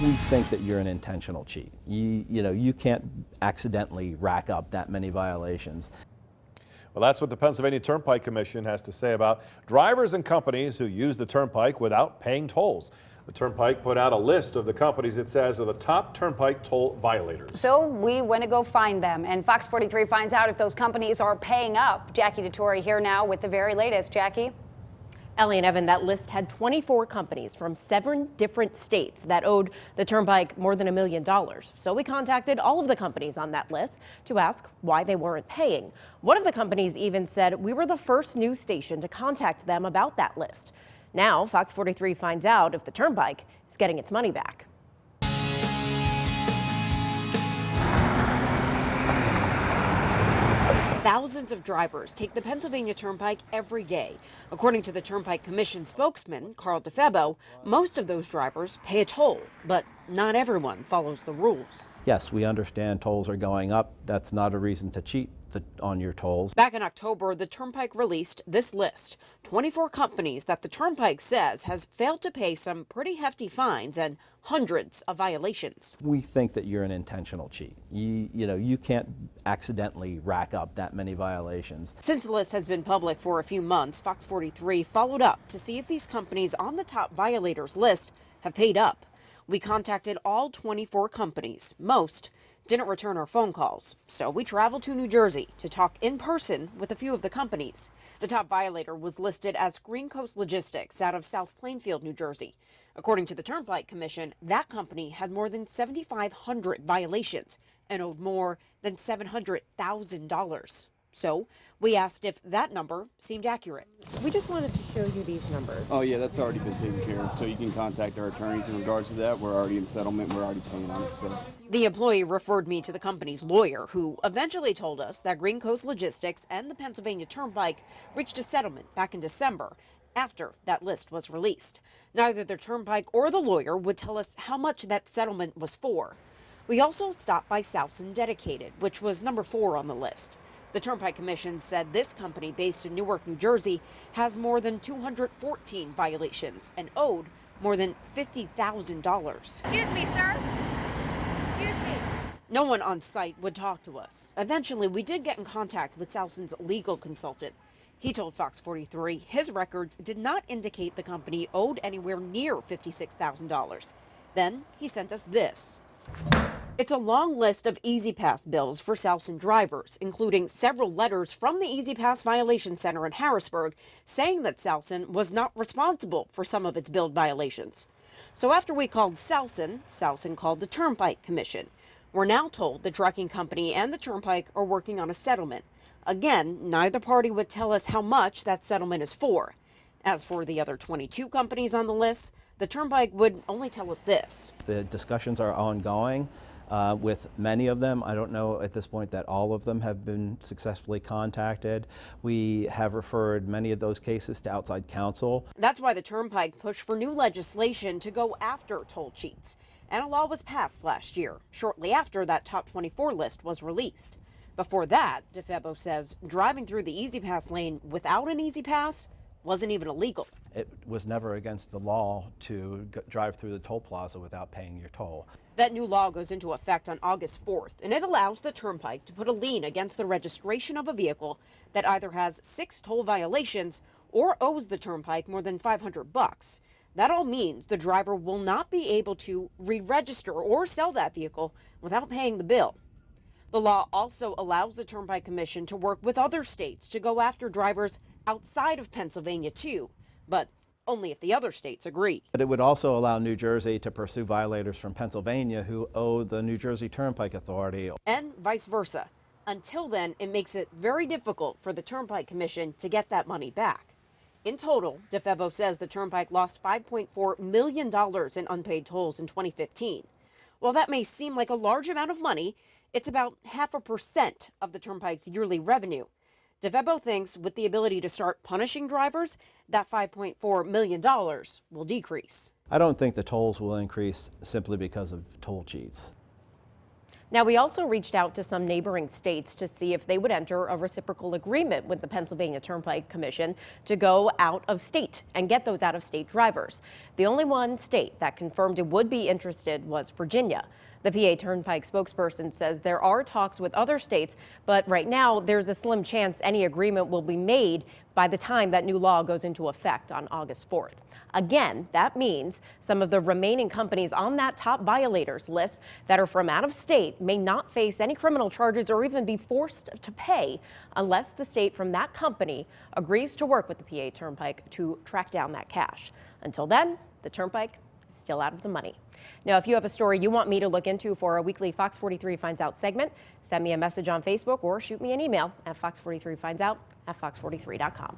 We think that you're an intentional cheat. You can't accidentally rack up that many violations. Well, that's what the Pennsylvania Turnpike Commission has to say about drivers and companies who use the Turnpike without paying tolls. The Turnpike put out a list of the companies it says are the top Turnpike toll violators. So we went to go find them, and Fox 43 finds out if those companies are paying up. Jackie DeTore here now with the very latest. Jackie? Ellie and Evan, that list had 24 companies from 7 different states that owed the Turnpike more than $1 million. So we contacted all of the companies on that list to ask why they weren't paying. One of the companies even said we were the first news station to contact them about that list. Now, Fox 43 finds out if the Turnpike is getting its money back. Thousands of drivers take the Pennsylvania Turnpike every day. According to the Turnpike Commission spokesman, Carl DeFebo, most of those drivers pay a toll, but not everyone follows the rules. Yes, we understand tolls are going up. That's not a reason to cheat on your tolls. Back in October, the Turnpike released this list, 24 companies that the Turnpike says has failed to pay some pretty hefty fines and hundreds of violations. We think that you're an intentional cheat. You can't accidentally rack up that many violations. Since the list has been public for a few months, Fox 43 followed up to see if these companies on the top violators list have paid up. We contacted all 24 companies. Most didn't return our phone calls, so we traveled to New Jersey to talk in person with a few of the companies. The top violator was listed as Green Coast Logistics out of South Plainfield, New Jersey. According to the Turnpike Commission, that company had more than 7,500 violations and owed more than $700,000. So we asked if that number seemed accurate. We just wanted to show you these numbers. Oh yeah, that's already been taken care of. So you can contact our attorneys in regards to that. We're already in settlement. We're already paying on it. So the employee referred me to the company's lawyer, who eventually told us that Green Coast Logistics and the Pennsylvania Turnpike reached a settlement back in December after that list was released. Neither the Turnpike or the lawyer would tell us how much that settlement was for. We also stopped by Southson Dedicated, which was number 4 on the list. The Turnpike Commission said this company based in Newark, New Jersey, has more than 214 violations and owed more than $50,000. Excuse me, sir. Excuse me. No one on site would talk to us. Eventually, we did get in contact with Southson's legal consultant. He told Fox 43 his records did not indicate the company owed anywhere near $56,000. Then he sent us this. It's a long list of E-ZPass bills for Southson drivers, including several letters from the E-ZPass Violation Center in Harrisburg saying that Southson was not responsible for some of its billed violations. So after we called Southson called the Turnpike Commission. We're now told the trucking company and the Turnpike are working on a settlement. Again, neither party would tell us how much that settlement is for. As for the other 22 companies on the list, the Turnpike would only tell us this. The discussions are ongoing. With many of them, I don't know at this point that all of them have been successfully contacted. We have referred many of those cases to outside counsel. That's why the Turnpike pushed for new legislation to go after toll cheats. And a law was passed last year, shortly after that top 24 list was released. Before that, DeFebo says driving through the E-ZPass lane without an E-ZPass wasn't even illegal. It was never against the law to drive through the toll plaza without paying your toll. That new law goes into effect on August 4th, and it allows the Turnpike to put a lien against the registration of a vehicle that either has 6 toll violations or owes the Turnpike more than $500. That all means the driver will not be able to re-register or sell that vehicle without paying the bill. The law also allows the Turnpike Commission to work with other states to go after drivers outside of Pennsylvania too, but only if the other states agree. But it would also allow New Jersey to pursue violators from Pennsylvania who owe the New Jersey Turnpike Authority. And vice versa. Until then, it makes it very difficult for the Turnpike Commission to get that money back. In total, DeFebo says the Turnpike lost $5.4 million in unpaid tolls in 2015. While that may seem like a large amount of money, it's about 0.5% of the Turnpike's yearly revenue. DeFebo thinks with the ability to start punishing drivers, that $5.4 million will decrease. I don't think the tolls will increase simply because of toll cheats. Now, we also reached out to some neighboring states to see if they would enter a reciprocal agreement with the Pennsylvania Turnpike Commission to go out of state and get those out of state drivers. The only one state that confirmed it would be interested was Virginia. The PA Turnpike spokesperson says there are talks with other states, but right now there's a slim chance any agreement will be made by the time that new law goes into effect on August 4th. Again, that means some of the remaining companies on that top violators list that are from out of state may not face any criminal charges or even be forced to pay unless the state from that company agrees to work with the PA Turnpike to track down that cash. Until then, the Turnpike is still out of the money. Now, if you have a story you want me to look into for our weekly Fox 43 Finds Out segment, send me a message on Facebook or shoot me an email at fox43findsout@fox43.com.